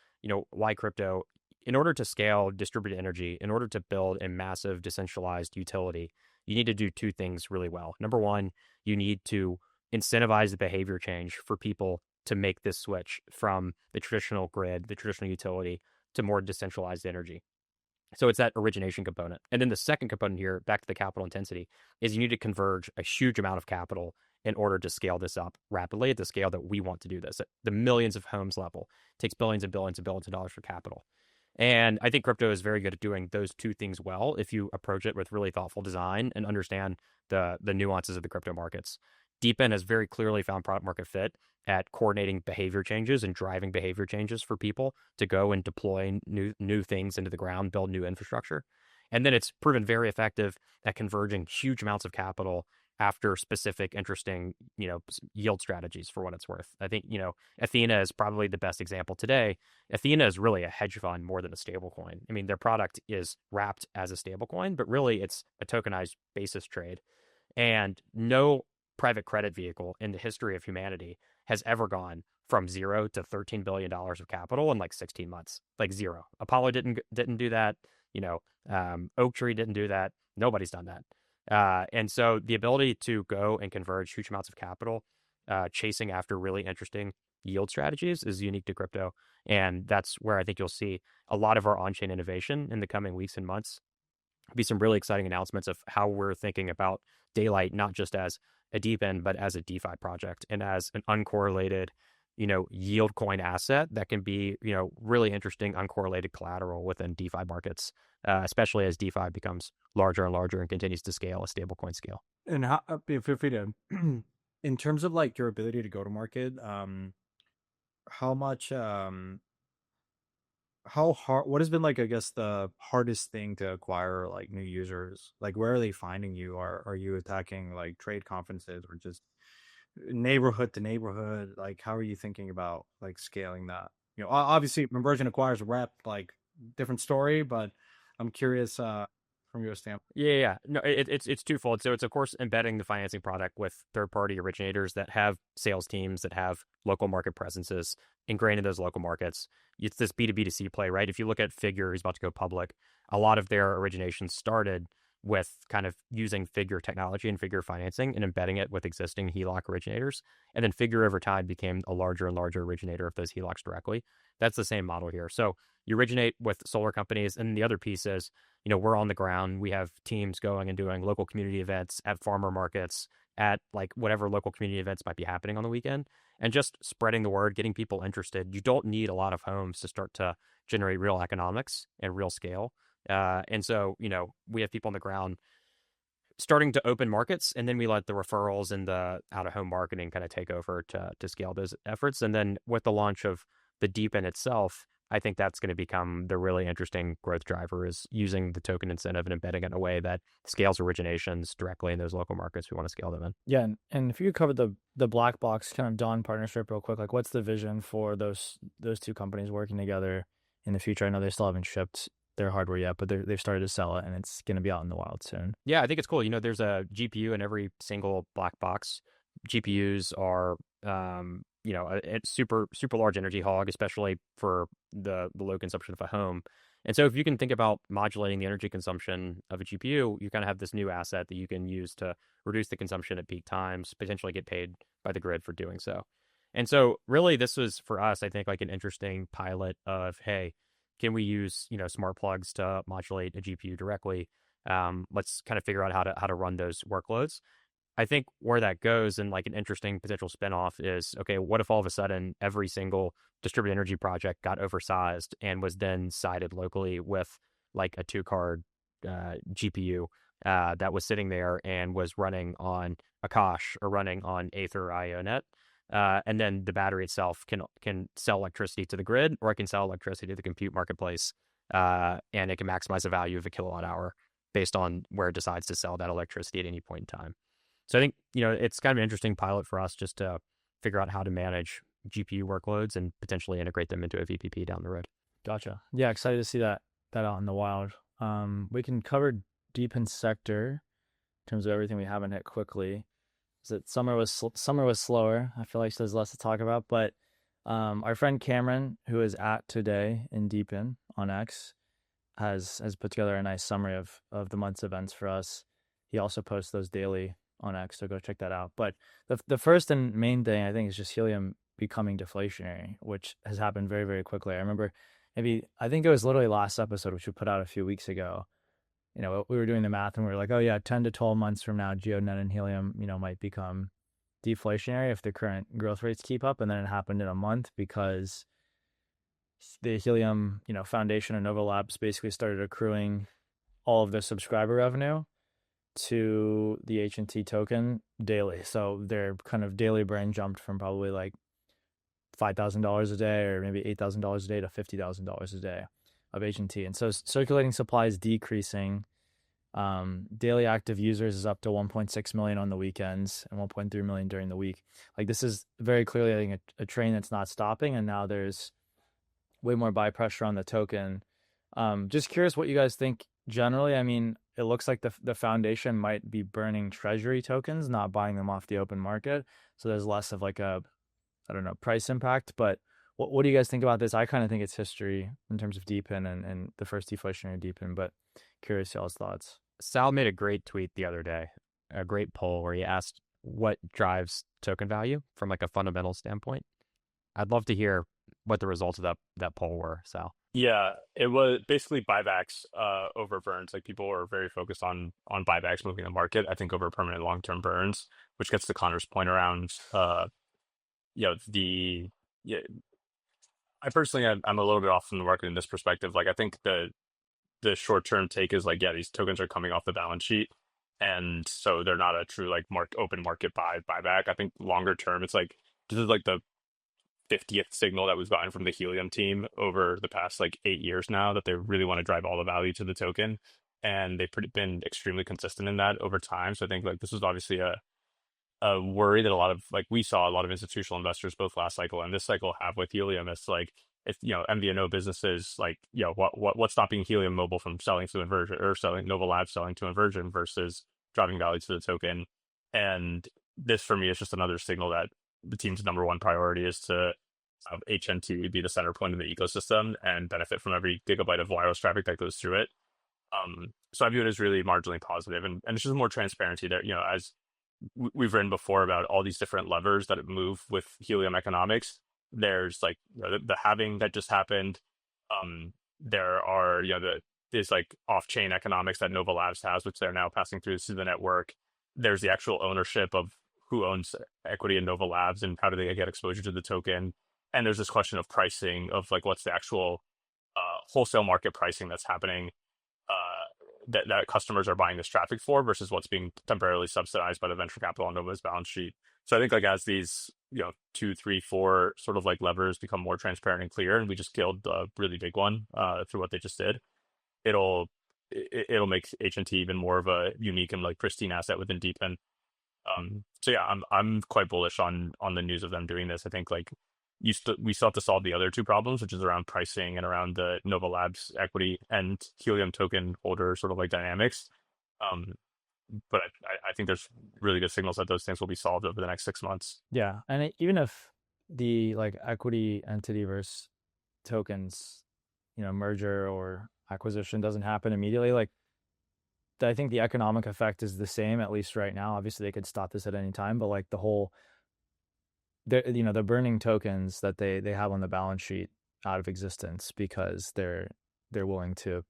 why crypto. In order to scale distributed energy, in order to build a massive decentralized utility, you need to do two things really well. Number one, you need to incentivize the behavior change for people to make this switch from the traditional grid, the traditional utility, to more decentralized energy. So it's that origination component. And then the second component here, back to the capital intensity, is you need to converge a huge amount of capital in order to scale this up rapidly at the scale that we want to do this. At the millions of homes level, it takes billions and billions and billions of dollars for capital. And I think crypto is very good at doing those two things well if you approach it with really thoughtful design and understand the nuances of the crypto markets. DePIN has very clearly found product market fit at coordinating behavior changes and driving behavior changes for people to go and deploy new things into the ground, build new infrastructure. And then it's proven very effective at converging huge amounts of capital after specific, interesting, yield strategies for what it's worth. I think, Athena is probably the best example today. Athena is really a hedge fund more than a stable coin. I mean, their product is wrapped as a stable coin, but really it's a tokenized basis trade. And no private credit vehicle in the history of humanity has ever gone from zero to $13 billion of capital in like 16 months, like zero. Apollo didn't do that. Oaktree didn't do that. Nobody's done that. And so the ability to go and converge huge amounts of capital, chasing after really interesting yield strategies is unique to crypto. And that's where I think you'll see a lot of our on-chain innovation in the coming weeks and months. Be some really exciting announcements of how we're thinking about Daylight, not just as a DePIN, but as a DeFi project and as an uncorrelated, yield coin asset that can be, really interesting uncorrelated collateral within DeFi markets, especially as DeFi becomes larger and larger and continues to scale a stablecoin scale. And how, feel free to, in terms of like your ability to go to market, how much, how hard, what has been like, I guess, the hardest thing to acquire like new users? Like, where are they finding you? Are you attacking like trade conferences or just neighborhood to neighborhood? Like, how are you thinking about like scaling that? Obviously Conversion acquires a rep, like different story, but I'm curious from your standpoint. Yeah. No, it's twofold. So it's, of course, embedding the financing product with third-party originators that have sales teams, that have local market presences ingrained in those local markets. It's this B2B2C play, right? If you look at Figure, who's about to go public, a lot of their origination started with kind of using Figure technology and Figure financing and embedding it with existing HELOC originators. And then Figure over time became a larger and larger originator of those HELOCs directly. That's the same model here. So you originate with solar companies. And the other piece is, we're on the ground. We have teams going and doing local community events at farmer markets, at like whatever local community events might be happening on the weekend, and just spreading the word, getting people interested. You don't need a lot of homes to start to generate real economics and real scale. And so, we have people on the ground starting to open markets, and then we let the referrals and the out-of-home marketing kind of take over to scale those efforts. And then with the launch of the DePIN itself, I think that's going to become the really interesting growth driver, is using the token incentive and embedding it in a way that scales originations directly in those local markets we want to scale them in. Yeah, and if you could cover the black box kind of Dawn partnership real quick, like what's the vision for those two companies working together in the future? I know they still haven't shipped their hardware yet, but they've started to sell it, and it's going to be out in the wild soon. Yeah, I think it's cool. There's a GPU in every single black box. GPUs are, a super super large energy hog, especially for the low consumption of a home. And so, if you can think about modulating the energy consumption of a GPU, you kind of have this new asset that you can use to reduce the consumption at peak times, potentially get paid by the grid for doing so. And so, really, this was for us, I think, like an interesting pilot of, hey, can we use smart plugs to modulate a GPU directly? Let's kind of figure out how to run those workloads. I think where that goes and like an interesting potential spinoff is, okay, what if all of a sudden every single distributed energy project got oversized and was then sided locally with like a 2-card GPU that was sitting there and was running on Akash or running on Aether or IONET. And then the battery itself can sell electricity to the grid, or it can sell electricity to the compute marketplace, and it can maximize the value of a kilowatt hour based on where it decides to sell that electricity at any point in time. So I think, it's kind of an interesting pilot for us just to figure out how to manage GPU workloads and potentially integrate them into a VPP down the road. Gotcha. Yeah, excited to see that out in the wild. We can cover DePIN sector in terms of everything we haven't hit quickly. Is that summer was slower. I feel like there's less to talk about, but our friend Cameron, who is at today in DePIN on X, has put together a nice summary of the month's events for us. He also posts those daily on X, so go check that out. But the first and main thing I think is just Helium becoming deflationary, which has happened very, very quickly. I remember I think it was literally last episode, which we put out a few weeks ago. We were doing the math and we were like, oh yeah, 10 to 12 months from now, GeoNet and Helium, might become deflationary if the current growth rates keep up. And then it happened in a month because the Helium, Foundation and Nova Labs basically started accruing all of their subscriber revenue to the HNT token daily. So their kind of daily burn jumped from probably like $5,000 a day or maybe $8,000 a day to $50,000 a day of HNT. And so circulating supply is decreasing. Daily active users is up to 1.6 million on the weekends and 1.3 million during the week. Like, this is very clearly, I think, a train that's not stopping. And now there's way more buy pressure on the token. Just curious what you guys think generally. I mean, it looks like the foundation might be burning treasury tokens, not buying them off the open market. So there's less of like a, I don't know, price impact. But what do you guys think about this? I kind of think it's history in terms of DePIN and the first deflationary DePIN, but curious y'all's thoughts. Sal made a great tweet the other day, a great poll where he asked what drives token value from like a fundamental standpoint. I'd love to hear what the results of that poll were, Sal. Yeah, it was basically buybacks over burns. Like, people are very focused on buybacks moving the market, I think, over permanent long-term burns, which gets to Connor's point around yeah, I personally, I'm a little bit off from the market in this perspective. Like, I think the short-term take is like, yeah, these tokens are coming off the balance sheet, and so they're not a true like open market buyback. I think longer term, it's like this is like the 50th signal that was gotten from the Helium team over the past like 8 years now that they really want to drive all the value to the token, and they've been extremely consistent in that over time. So I think like this was obviously a worry that a lot of like we saw a lot of institutional investors both last cycle and this cycle have with Helium. It's like, if MVNO businesses like, what's stopping Helium Mobile from selling to inversion, or selling Nova Labs selling to inversion versus driving value to the token? And this for me is just another signal that the team's number one priority is to have HNT be the center point of the ecosystem and benefit from every gigabyte of wireless traffic that goes through it. So I view it as really marginally positive, and it's just more transparency there. As we've written before about all these different levers that move with Helium economics. There's like the halving that just happened. There are there's like off-chain economics that Nova Labs has, which they're now passing through to the network. There's the actual ownership of who owns equity in Nova Labs and how do they get exposure to the token. And there's this question of pricing of like what's the actual wholesale market pricing that's happening that customers are buying this traffic for versus what's being temporarily subsidized by the venture capital on Nova's balance sheet. So I think like as these 2, 3, 4 sort of like levers become more transparent and clear, and we just killed a really big one through what they just did, it'll make HNT even more of a unique and like pristine asset within DePIN. So yeah, I'm quite bullish on the news of them doing this. I think like we still have to solve the other two problems, which is around pricing and around the Nova Labs equity and Helium token holder sort of like dynamics. Um, but I think there's really good signals that those things will be solved over the next 6 months. Yeah, and even if the like equity entity versus tokens, merger or acquisition doesn't happen immediately, like I think the economic effect is the same, at least right now. Obviously, they could stop this at any time, but like the burning tokens that they have on the balance sheet out of existence because they're willing to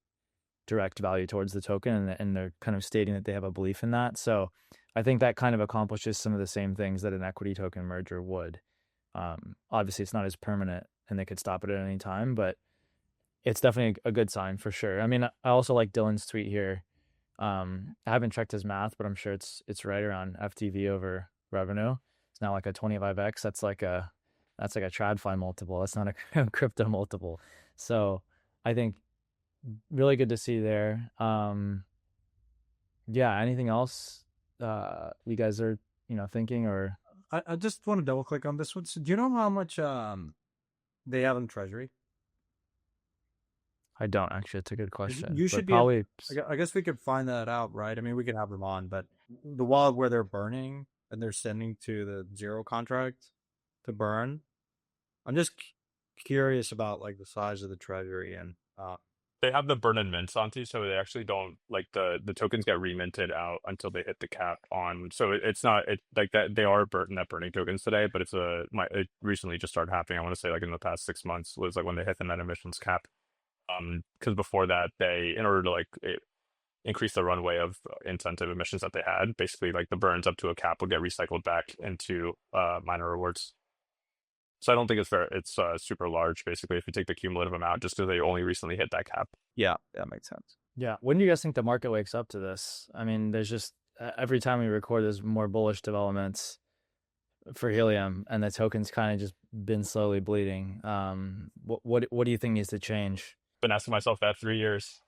direct value towards the token, and they're kind of stating that they have a belief in that. So I think that kind of accomplishes some of the same things that an equity token merger would. Obviously, it's not as permanent, and they could stop it at any time, but it's definitely a good sign for sure. I mean, I also like Dylan's tweet here. I haven't checked his math, but I'm sure it's right around FTV over revenue. It's now like a 25x. That's like a TradFi multiple. That's not a crypto multiple. So I think really good to see there. Yeah. Anything else you guys are thinking? Or I just want to double click on this one. So do you know how much they have in treasury? I don't actually. It's a good question. You should probably. I guess we could find that out, right? I mean, we could have them on, but the wallet where they're burning and they're sending to the zero contract to burn. I'm just curious about like the size of the treasury and. They have the burn and mint, Santi, so they actually don't like the tokens get reminted out until they hit the cap on. So it's not like that. They are net burning tokens today, but it recently just started happening. I want to say like in the past 6 months was like when they hit the net emissions cap. Because before that, in order to increase the runway of incentive emissions that they had, basically like the burns up to a cap would get recycled back into miner rewards. So I don't think it's super large, basically, if you take the cumulative amount, just because they only recently hit that cap. Yeah, that makes sense. Yeah. When do you guys think the market wakes up to this? I mean, there's just every time we record, there's more bullish developments for Helium, and the token's kind of just been slowly bleeding. What do you think needs to change? Been asking myself that 3 years.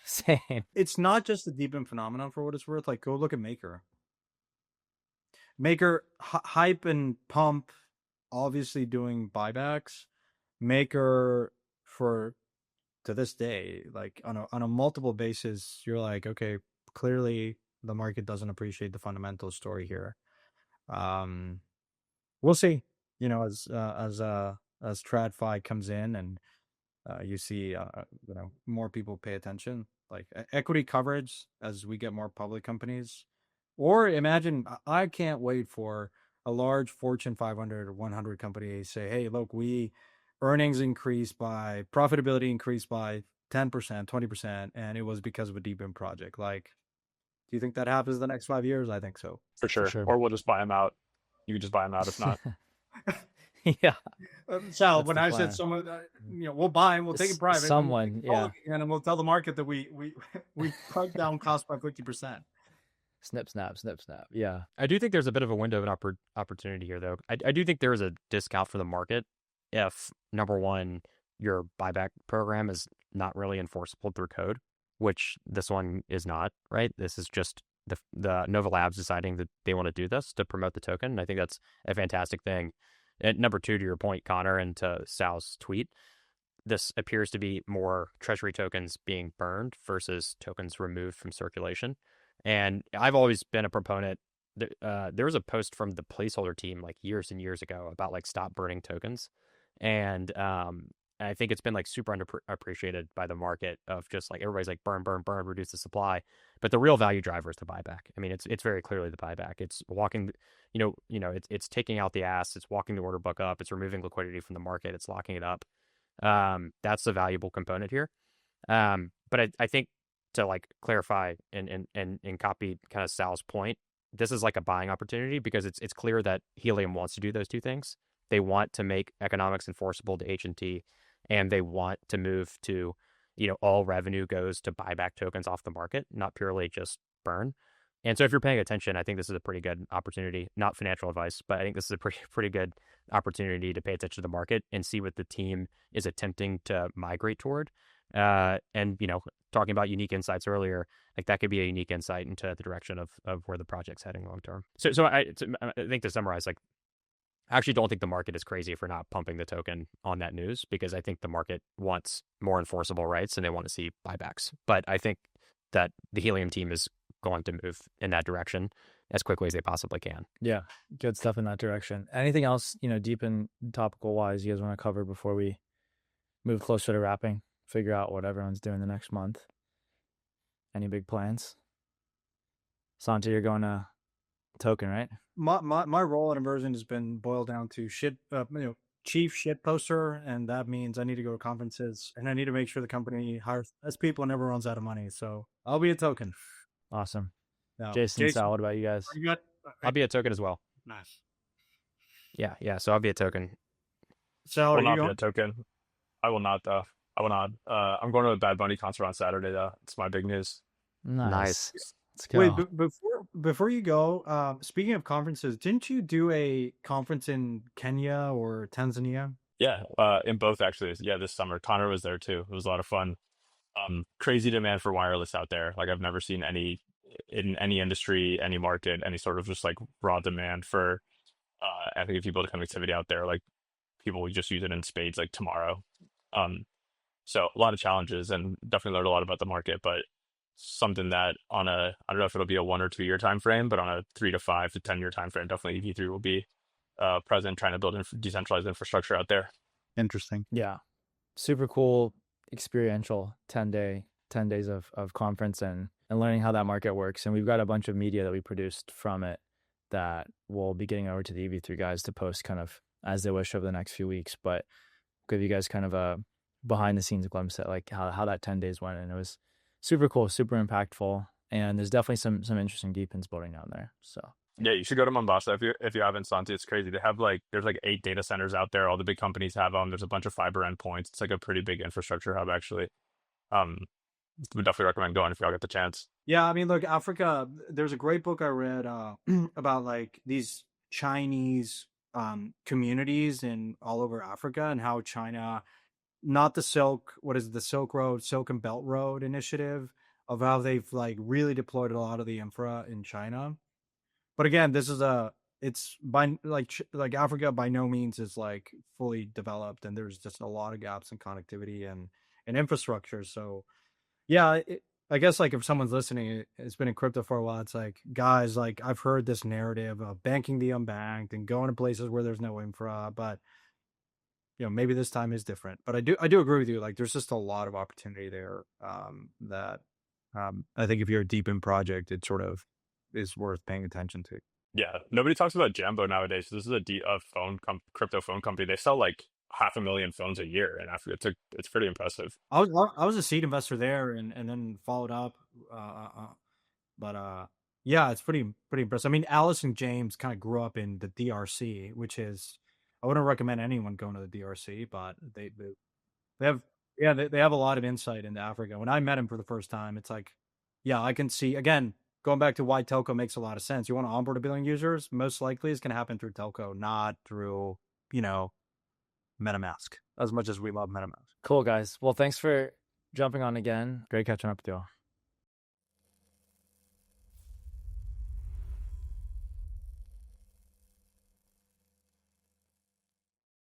Same. It's not just the DePIN phenomenon for what it's worth. Like, go look at Maker. Maker hype and pump, obviously doing buybacks. Maker to this day, like on a multiple basis, you're like, okay, clearly the market doesn't appreciate the fundamental story here. We'll see. As TradFi comes in and you see more people pay attention, like equity coverage as we get more public companies. Or imagine, I can't wait for a large Fortune 500 or 100 company to say, hey, look, earnings increased by, profitability increased by 10%, 20%, and it was because of a DePIN project. Like, do you think that happens the next 5 years? I think so. For sure. Or we'll just buy them out. You could just buy them out if not. Yeah. Sal, when I said someone, we'll buy them, we'll take it private. Someone, yeah. And we'll tell the market that we cut down cost by 50%. Snip, snap, snip, snap. Yeah. I do think there's a bit of a window of opportunity here, though. I do think there is a discount for the market if, number one, your buyback program is not really enforceable through code, which this one is not, right? This is just the Nova Labs deciding that they want to do this to promote the token. And I think that's a fantastic thing. And number two, to your point, Connor, and to Sal's tweet, this appears to be more treasury tokens being burned versus tokens removed from circulation. And I've always been a proponent. There was a post from the placeholder team like years and years ago about like stop burning tokens. And I think it's been like super underappreciated by the market of just like everybody's like burn, reduce the supply. But the real value driver is the buyback. I mean, it's very clearly the buyback. It's walking, it's taking out the ass. It's walking the order book up. It's removing liquidity from the market. It's locking it up. That's the valuable component here. But I think to like clarify and copy kind of Sal's point, this is like a buying opportunity because it's clear that Helium wants to do those two things. They want to make economics enforceable to H&T, and they want to move to, all revenue goes to buy back tokens off the market, not purely just burn. And so if you're paying attention, I think this is a pretty good opportunity, not financial advice, but I think this is a pretty good opportunity to pay attention to the market and see what the team is attempting to migrate toward. And, talking about unique insights earlier, like that could be a unique insight into the direction of where the project's heading long term. So I think to summarize, like I actually don't think the market is crazy for not pumping the token on that news, because I think the market wants more enforceable rights and they want to see buybacks. But I think that the Helium team is going to move in that direction as quickly as they possibly can. Yeah, good stuff in that direction. Anything else, deep in topical wise, you guys want to cover before we move closer to wrapping, figure out what everyone's doing the next month? Any big plans? Santi, you're going to token, right? My role at Inversion has been boiled down to chief shit poster, and that means I need to go to conferences and I need to make sure the company hires less people and never runs out of money. So I'll be a token. Awesome. Now, Jason, Sal, what about you guys? you got? I'll be a token as well. Nice. Yeah. So I'll be a token. Sal, I are will you not be going? a token. I will not though. I will not. I'm going to a Bad Bunny concert on Saturday though. It's my big news. Nice. Let's go. Wait, before you go, speaking of conferences, didn't you do a conference in Kenya or Tanzania? Yeah, in both actually. Yeah, this summer. Connor was there too. It was a lot of fun. Crazy demand for wireless out there. Like I've never seen any in any industry, any market, any sort of just like raw demand for I think people to connectivity out there. Like people would just use it in spades like tomorrow. So a lot of challenges and definitely learned a lot about the market, but something that on a I don't know if it'll be a 1 or 2 year time frame, but on a 3 to 5 to 10 year time frame, definitely EV3 will be present trying to build decentralized infrastructure out there. Interesting. Yeah. Super cool experiential 10 days of conference and learning how that market works. And we've got a bunch of media that we produced from it that we'll be getting over to the EV3 guys to post kind of as they wish over the next few weeks. But give you guys kind of a behind the scenes glimpse at like how that 10 days went. And it was super cool, super impactful. And there's definitely some interesting DePINs building down there. So Yeah, you should go to Mombasa if you haven't, Santi. It's crazy. They have there's 8 data centers out there. All the big companies have them. There's a bunch of fiber endpoints. It's like a pretty big infrastructure hub actually. Would definitely recommend going if y'all get the chance. Yeah, I mean, look, Africa. There's a great book I read about like these Chinese communities in all over Africa and how China, not the Silk Road, Silk and Belt Road initiative, of how they've like really deployed a lot of the infra in China. But again, it's by like Africa by no means is like fully developed, and there's just a lot of gaps in connectivity and infrastructure. So yeah, I guess like if someone's listening, it's been in crypto for a while. It's like, guys, like I've heard this narrative of banking the unbanked and going to places where there's no infra, but maybe this time is different. But I do agree with you. Like there's just a lot of opportunity there that I think if you're a deep in project, it sort of is worth paying attention to. Yeah, nobody talks about Jambo nowadays. This is a crypto phone company. They sell like 500,000 phones a year in Africa. It's pretty impressive. I was a seed investor there and then followed up, but yeah, it's pretty impressive. I mean, Alice and James kind of grew up in the DRC, which is I wouldn't recommend anyone going to the DRC, but they have a lot of insight into Africa. When I met him for the first time, it's like, yeah, I can see again. Going back to why telco makes a lot of sense. You want to onboard 1 billion users, most likely it's going to happen through telco, not through, MetaMask, as much as we love MetaMask. cool, guys. Well, thanks for jumping on again. Great catching up with you all.